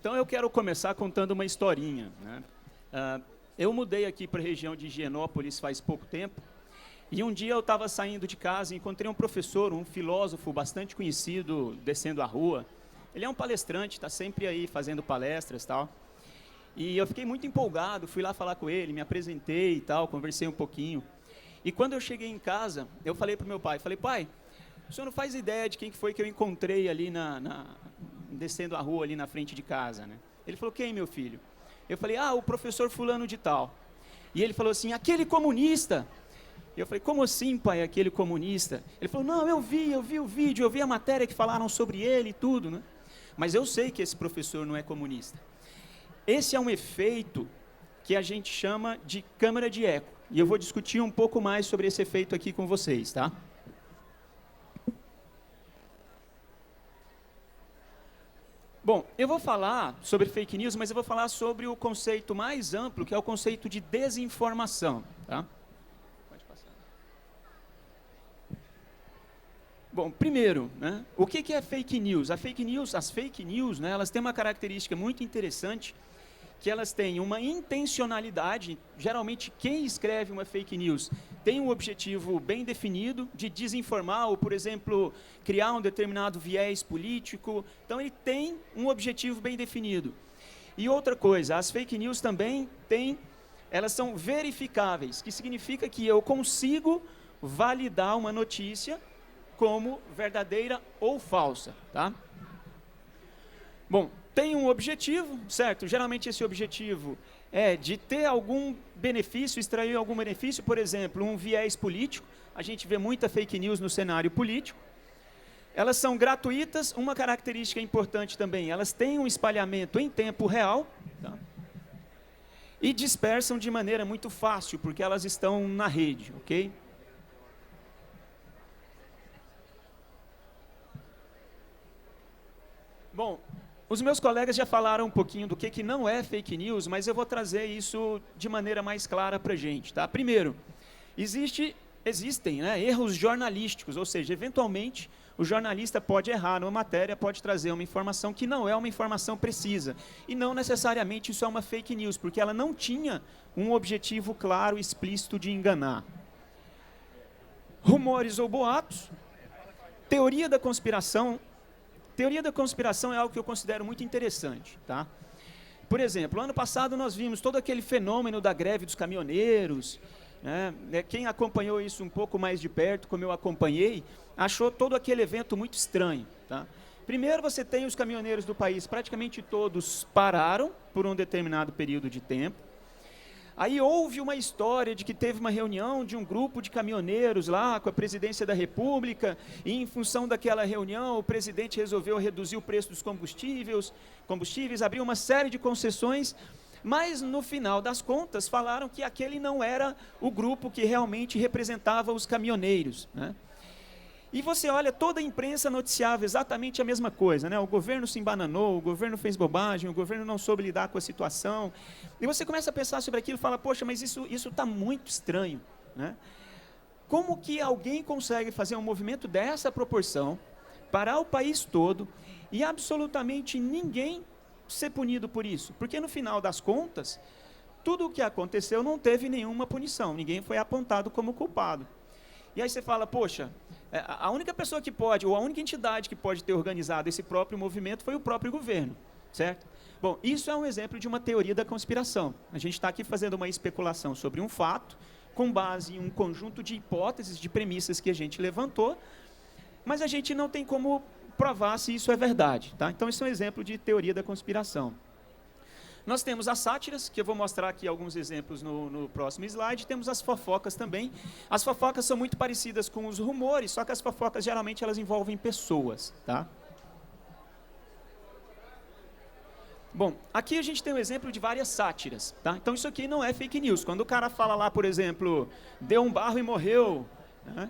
Então eu quero começar contando uma historinha, né? Eu mudei aqui para a região de Higienópolis faz pouco tempo, e um dia eu estava saindo de casa e encontrei um professor, um filósofo bastante conhecido, descendo a rua. Ele é um palestrante, está sempre aí fazendo palestras e tal. E eu fiquei muito empolgado, fui lá falar com ele, me apresentei e tal, conversei um pouquinho. E quando eu cheguei em casa, eu falei para o meu pai, pai, o senhor não faz ideia de quem foi que eu encontrei ali descendo a rua ali na frente de casa, né? Ele falou, quem, meu filho? Eu falei, o professor fulano de tal. E ele falou assim, aquele comunista. E eu falei, como assim, pai, aquele comunista? Ele falou, não, eu vi o vídeo, eu vi a matéria que falaram sobre ele e tudo, né? Mas eu sei que esse professor não é comunista. Esse é um efeito que a gente chama de câmara de eco. E eu vou discutir um pouco mais sobre esse efeito aqui com vocês, tá? Bom, eu vou falar sobre fake news, mas eu vou falar sobre o conceito mais amplo, que é o conceito de desinformação, tá? Pode passar. Bom, primeiro, né, o que é fake news? As fake news, né, elas têm uma característica muito interessante, que elas têm uma intencionalidade. Geralmente, quem escreve uma fake news tem um objetivo bem definido de desinformar ou, por exemplo, criar um determinado viés político. Então, ele tem um objetivo bem definido. E outra coisa, as fake news também elas são verificáveis, que significa que eu consigo validar uma notícia como verdadeira ou falsa, tá? Bom, tem um objetivo, certo? Geralmente esse objetivo é de ter algum benefício, extrair algum benefício, por exemplo, um viés político. A gente vê muita fake news no cenário político. Elas são gratuitas, uma característica importante também, elas têm um espalhamento em tempo real, tá? E dispersam de maneira muito fácil, porque elas estão na rede, ok? Bom, os meus colegas já falaram um pouquinho do que não é fake news, mas eu vou trazer isso de maneira mais clara para a gente, tá? Primeiro, existem, né, erros jornalísticos, ou seja, eventualmente o jornalista pode errar numa matéria, pode trazer uma informação que não é uma informação precisa. E não necessariamente isso é uma fake news, porque ela não tinha um objetivo claro e explícito de enganar. Rumores ou boatos, teoria da conspiração. Teoria da conspiração é algo que eu considero muito interessante, tá? Por exemplo, ano passado nós vimos todo aquele fenômeno da greve dos caminhoneiros, né? Quem acompanhou isso um pouco mais de perto, como eu acompanhei, achou todo aquele evento muito estranho, tá? Primeiro, você tem os caminhoneiros do país, praticamente todos pararam por um determinado período de tempo. Aí houve uma história de que teve uma reunião de um grupo de caminhoneiros lá com a presidência da República, e em função daquela reunião o presidente resolveu reduzir o preço dos combustíveis, abriu uma série de concessões, mas no final das contas falaram que aquele não era o grupo que realmente representava os caminhoneiros, né? E você olha, toda a imprensa noticiava exatamente a mesma coisa, né? O governo se embananou, o governo fez bobagem, o governo não soube lidar com a situação. E você começa a pensar sobre aquilo e fala, poxa, mas isso está muito estranho, né? Como que alguém consegue fazer um movimento dessa proporção, parar o país todo e absolutamente ninguém ser punido por isso? Porque no final das contas, tudo o que aconteceu não teve nenhuma punição, ninguém foi apontado como culpado. E aí você fala, poxa, a única pessoa que pode, ou a única entidade que pode ter organizado esse próprio movimento foi o próprio governo, certo? Bom, isso é um exemplo de uma teoria da conspiração. A gente está aqui fazendo uma especulação sobre um fato, com base em um conjunto de hipóteses, de premissas que a gente levantou, mas a gente não tem como provar se isso é verdade, tá? Então, isso é um exemplo de teoria da conspiração. Nós temos as sátiras, que eu vou mostrar aqui alguns exemplos no próximo slide. Temos as fofocas também. As fofocas são muito parecidas com os rumores, só que as fofocas geralmente elas envolvem pessoas, tá? Bom, aqui a gente tem um exemplo de várias sátiras, tá? Então isso aqui não é fake news. Quando o cara fala lá, por exemplo, deu um barro e morreu, né?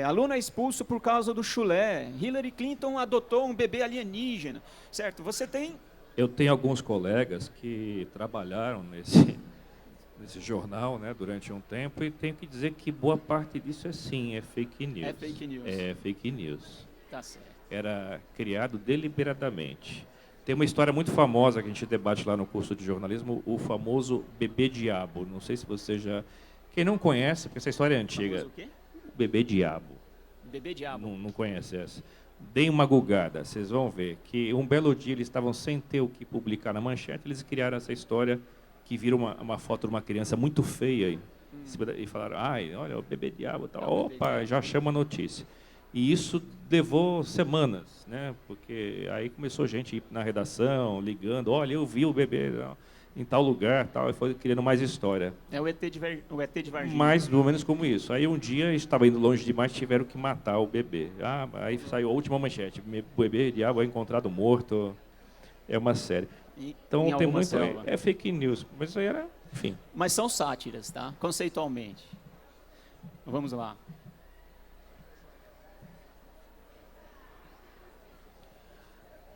Aluno é expulso por causa do chulé, Hillary Clinton adotou um bebê alienígena, certo? Eu tenho alguns colegas que trabalharam nesse jornal, né, durante um tempo, e tenho que dizer que boa parte disso é fake news. É fake news. É fake news. Tá certo. Era criado deliberadamente. Tem uma história muito famosa que a gente debate lá no curso de jornalismo, o famoso bebê diabo. Não sei se você já... Quem não conhece, porque essa história é antiga. O quê? Bebê diabo. Bebê diabo. Não conhece essa. Deem uma gulgada, vocês vão ver que um belo dia eles estavam sem ter o que publicar na manchete, eles criaram essa história que vira uma foto de uma criança muito feia e falaram, ai, olha, o bebê diabo, tal. Opa, já chama a notícia. E isso levou semanas, né? Porque aí começou gente a ir na redação, ligando, olha, eu vi o bebê em tal lugar, tal, e foi criando mais história. É o ET de Varginha. Mais ou menos como isso. Aí um dia estava indo longe demais, tiveram que matar o bebê. Aí saiu a última manchete, o bebê diabo é encontrado morto. É uma série. Então tem muito... É fake news, mas isso aí era... Enfim. Mas são sátiras, tá? Conceitualmente. Vamos lá.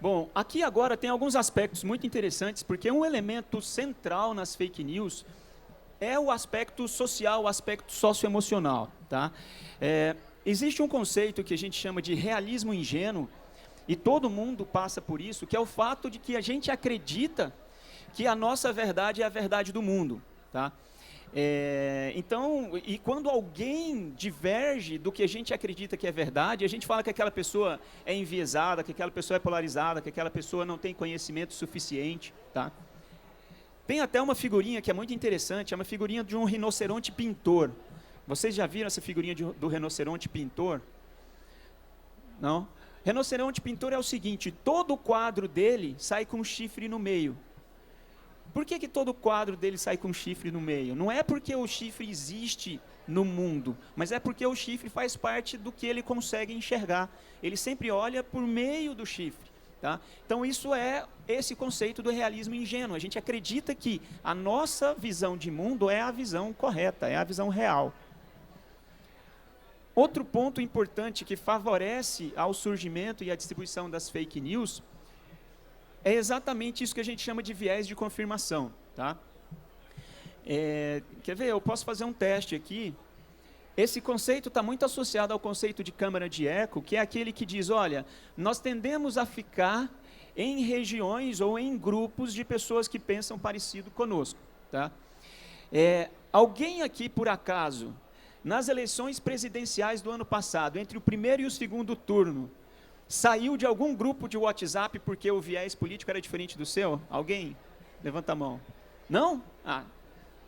Bom, aqui agora tem alguns aspectos muito interessantes, porque um elemento central nas fake news é o aspecto social, o aspecto socioemocional, tá? Existe um conceito que a gente chama de realismo ingênuo, e todo mundo passa por isso, que é o fato de que a gente acredita que a nossa verdade é a verdade do mundo, tá? Então, e quando alguém diverge do que a gente acredita que é verdade, a gente fala que aquela pessoa é enviesada, que aquela pessoa é polarizada, que aquela pessoa não tem conhecimento suficiente, tá? Tem até uma figurinha que é muito interessante, é uma figurinha de um rinoceronte pintor. Vocês já viram essa figurinha do rinoceronte pintor? Não? Rinoceronte pintor é o seguinte, todo o quadro dele sai com um chifre no meio. Por que todo quadro dele sai com um chifre no meio? Não é porque o chifre existe no mundo, mas é porque o chifre faz parte do que ele consegue enxergar. Ele sempre olha por meio do chifre. Tá? Então isso é esse conceito do realismo ingênuo. A gente acredita que a nossa visão de mundo é a visão correta, é a visão real. Outro ponto importante que favorece ao surgimento e à distribuição das fake news é exatamente isso que a gente chama de viés de confirmação. Tá? Quer ver? Eu posso fazer um teste aqui. Esse conceito está muito associado ao conceito de câmara de eco, que é aquele que diz, olha, nós tendemos a ficar em regiões ou em grupos de pessoas que pensam parecido conosco. Tá? Alguém aqui, por acaso, nas eleições presidenciais do ano passado, entre o primeiro e o segundo turno, saiu de algum grupo de WhatsApp porque o viés político era diferente do seu? Alguém? Levanta a mão. Não?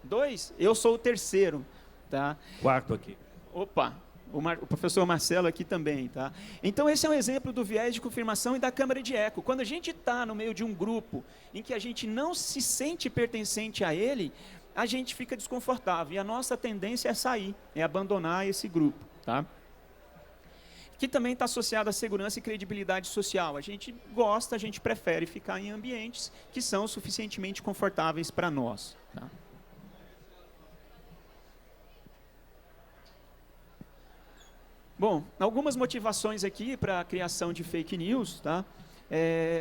2? Eu sou o terceiro. Tá? Quarto aqui. Opa, o professor Marcelo aqui também. Tá? Então esse é um exemplo do viés de confirmação e da câmara de eco. Quando a gente está no meio de um grupo em que a gente não se sente pertencente a ele, a gente fica desconfortável. E a nossa tendência é sair, é abandonar esse grupo. Tá? Que também está associado à segurança e credibilidade social. A gente gosta, a gente prefere ficar em ambientes que são suficientemente confortáveis para nós. Tá? Bom, algumas motivações aqui para a criação de fake news, tá?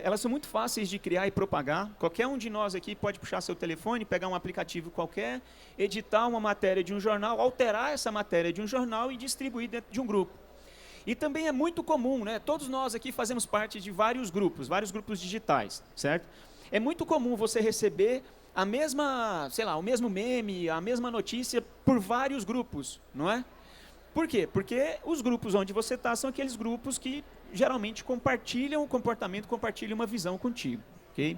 Elas são muito fáceis de criar e propagar. Qualquer um de nós aqui pode puxar seu telefone, pegar um aplicativo qualquer, editar uma matéria de um jornal, alterar essa matéria de um jornal e distribuir dentro de um grupo. E também é muito comum, né? Todos nós aqui fazemos parte de vários grupos digitais, certo? É muito comum você receber a mesma, sei lá, o mesmo meme, a mesma notícia por vários grupos, não é? Por quê? Porque os grupos onde você está são aqueles grupos que geralmente compartilham o comportamento, compartilham uma visão contigo, ok?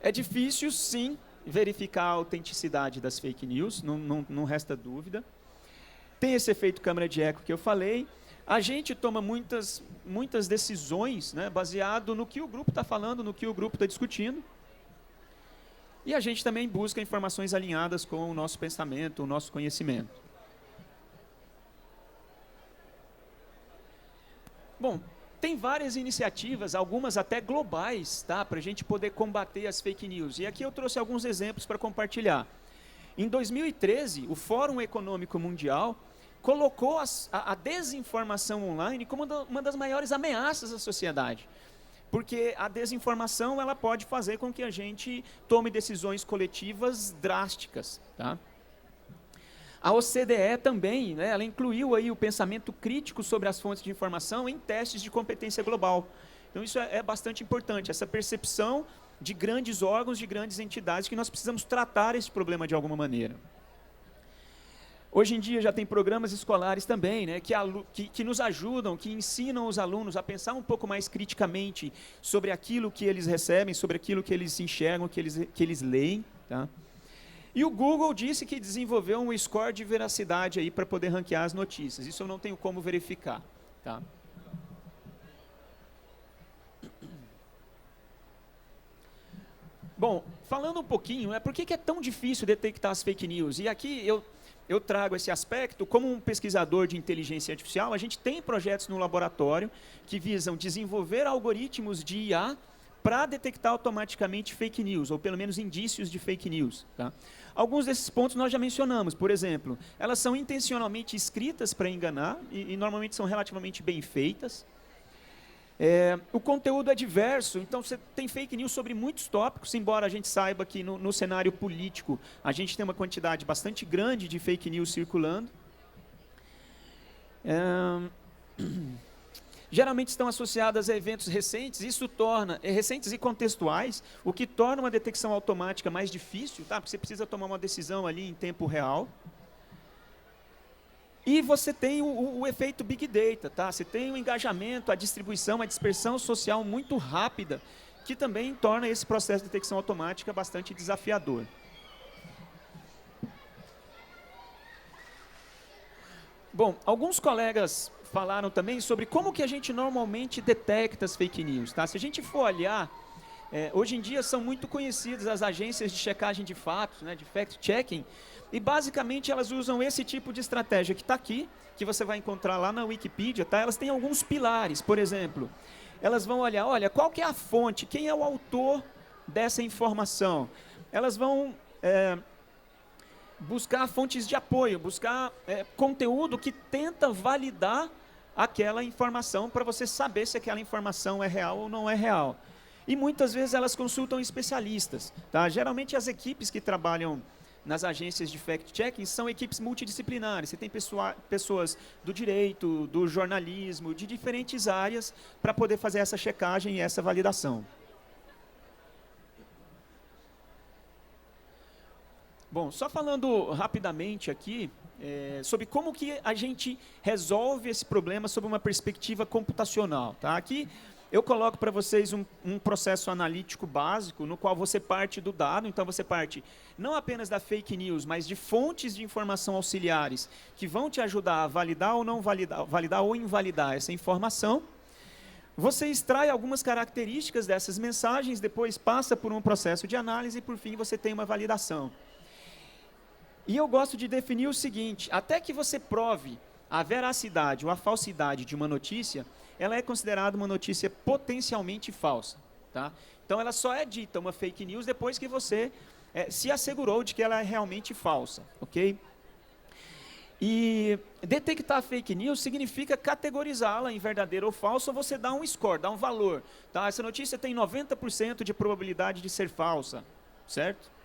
É difícil, sim, verificar a autenticidade das fake news, não resta dúvida. Tem esse efeito câmara de eco que eu falei. A gente toma muitas decisões, né, baseado no que o grupo está falando, no que o grupo está discutindo. E a gente também busca informações alinhadas com o nosso pensamento, o nosso conhecimento. Bom, tem várias iniciativas, algumas até globais, tá, para a gente poder combater as fake news. E aqui eu trouxe alguns exemplos para compartilhar. Em 2013, o Fórum Econômico Mundial colocou a desinformação online como uma das maiores ameaças à sociedade. Porque a desinformação ela pode fazer com que a gente tome decisões coletivas drásticas. Tá? A OCDE também, né, ela incluiu aí o pensamento crítico sobre as fontes de informação em testes de competência global. Então isso é bastante importante, essa percepção de grandes órgãos, de grandes entidades, que nós precisamos tratar esse problema de alguma maneira. Hoje em dia já tem programas escolares também, né, que nos ajudam, que ensinam os alunos a pensar um pouco mais criticamente sobre aquilo que eles recebem, sobre aquilo que eles enxergam, que eles leem. Tá? E o Google disse que desenvolveu um score de veracidade aí para poder ranquear as notícias. Isso eu não tenho como verificar. Tá? Bom, falando um pouquinho, por que é tão difícil detectar as fake news? E aqui eu trago esse aspecto, como um pesquisador de inteligência artificial, a gente tem projetos no laboratório que visam desenvolver algoritmos de IA para detectar automaticamente fake news, ou pelo menos indícios de fake news. Tá? Alguns desses pontos nós já mencionamos, por exemplo, elas são intencionalmente escritas para enganar, e normalmente são relativamente bem feitas. O conteúdo é diverso, então você tem fake news sobre muitos tópicos, embora a gente saiba que no cenário político a gente tem uma quantidade bastante grande de fake news circulando. Geralmente estão associadas a eventos recentes, isso torna, recentes e contextuais, o que torna uma detecção automática mais difícil, tá? Porque você precisa tomar uma decisão ali em tempo real. E você tem o efeito Big Data, tá? Você tem o engajamento, a distribuição, a dispersão social muito rápida, que também torna esse processo de detecção automática bastante desafiador. Bom, alguns colegas falaram também sobre como que a gente normalmente detecta as fake news. Tá? Se a gente for olhar, hoje em dia são muito conhecidas as agências de checagem de fatos, né, de fact-checking, e basicamente elas usam esse tipo de estratégia que está aqui, que você vai encontrar lá na Wikipedia. Tá? Elas têm alguns pilares, por exemplo, elas vão olhar, olha, qual que é a fonte, quem é o autor dessa informação. Elas vão buscar fontes de apoio, buscar conteúdo que tenta validar aquela informação para você saber se aquela informação é real ou não é real. E muitas vezes elas consultam especialistas. Tá? Geralmente as equipes que trabalham nas agências de fact-checking são equipes multidisciplinares. Você tem pessoas do direito, do jornalismo, de diferentes áreas para poder fazer essa checagem e essa validação. Bom, só falando rapidamente aqui sobre como que a gente resolve esse problema sob uma perspectiva computacional. Tá? Aqui eu coloco para vocês um processo analítico básico no qual você parte do dado, então você parte não apenas da fake news, mas de fontes de informação auxiliares que vão te ajudar a validar ou não validar ou invalidar essa informação. Você extrai algumas características dessas mensagens, depois passa por um processo de análise e por fim você tem uma validação. E eu gosto de definir o seguinte, até que você prove a veracidade ou a falsidade de uma notícia, ela é considerada uma notícia potencialmente falsa. Tá? Então, ela só é dita uma fake news depois que você se assegurou de que ela é realmente falsa. Okay? E detectar fake news significa categorizá-la em verdadeira ou falsa, ou você dá um score, dá um valor. Tá? Essa notícia tem 90% de probabilidade de ser falsa, certo?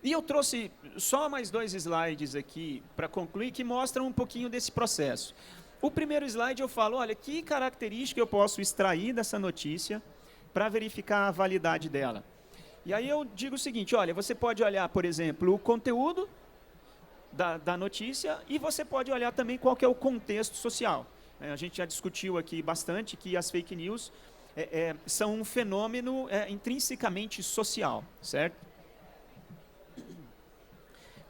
E eu trouxe só mais 2 slides aqui para concluir, que mostram um pouquinho desse processo. O primeiro slide eu falo, olha, que característica eu posso extrair dessa notícia para verificar a validade dela. E aí eu digo o seguinte, olha, você pode olhar, por exemplo, o conteúdo da notícia e você pode olhar também qual que é o contexto social. A gente já discutiu aqui bastante que as fake news são um fenômeno intrinsecamente social, certo?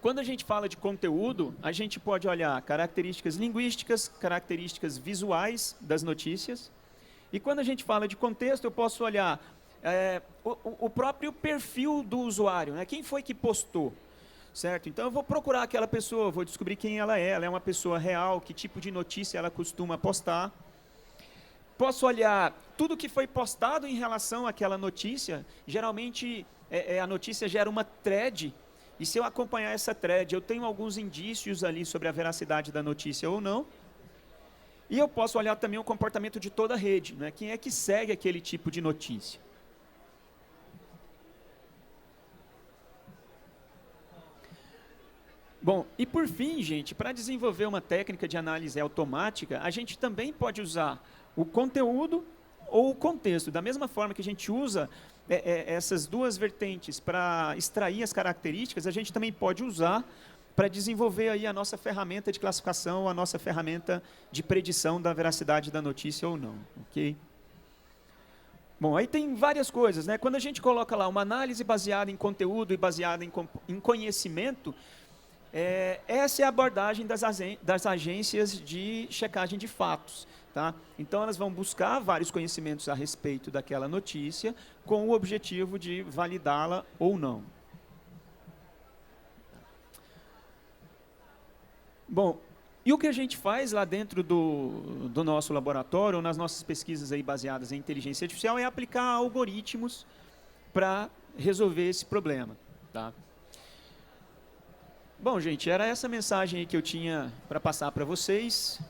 Quando a gente fala de conteúdo, a gente pode olhar características linguísticas, características visuais das notícias. E quando a gente fala de contexto, eu posso olhar o próprio perfil do usuário, né? Quem foi que postou, certo? Então eu vou procurar aquela pessoa, vou descobrir quem ela é uma pessoa real, que tipo de notícia ela costuma postar. Posso olhar tudo que foi postado em relação àquela notícia. Geralmente a notícia gera uma thread. E se eu acompanhar essa thread, eu tenho alguns indícios ali sobre a veracidade da notícia ou não. E eu posso olhar também o comportamento de toda a rede, né? Quem é que segue aquele tipo de notícia. Bom, e por fim, gente, para desenvolver uma técnica de análise automática, a gente também pode usar o conteúdo ou o contexto. Da mesma forma que a gente usa essas duas vertentes para extrair as características, a gente também pode usar para desenvolver aí a nossa ferramenta de classificação, a nossa ferramenta de predição da veracidade da notícia ou não, ok? Bom, aí tem várias coisas, né? Quando a gente coloca lá uma análise baseada em conteúdo e baseada em conhecimento, essa é a abordagem das agências de checagem de fatos. Tá? Então, elas vão buscar vários conhecimentos a respeito daquela notícia com o objetivo de validá-la ou não. Bom, e o que a gente faz lá dentro do nosso laboratório, ou nas nossas pesquisas aí baseadas em inteligência artificial, é aplicar algoritmos para resolver esse problema. Tá? Bom, gente, era essa mensagem aí que eu tinha para passar para vocês.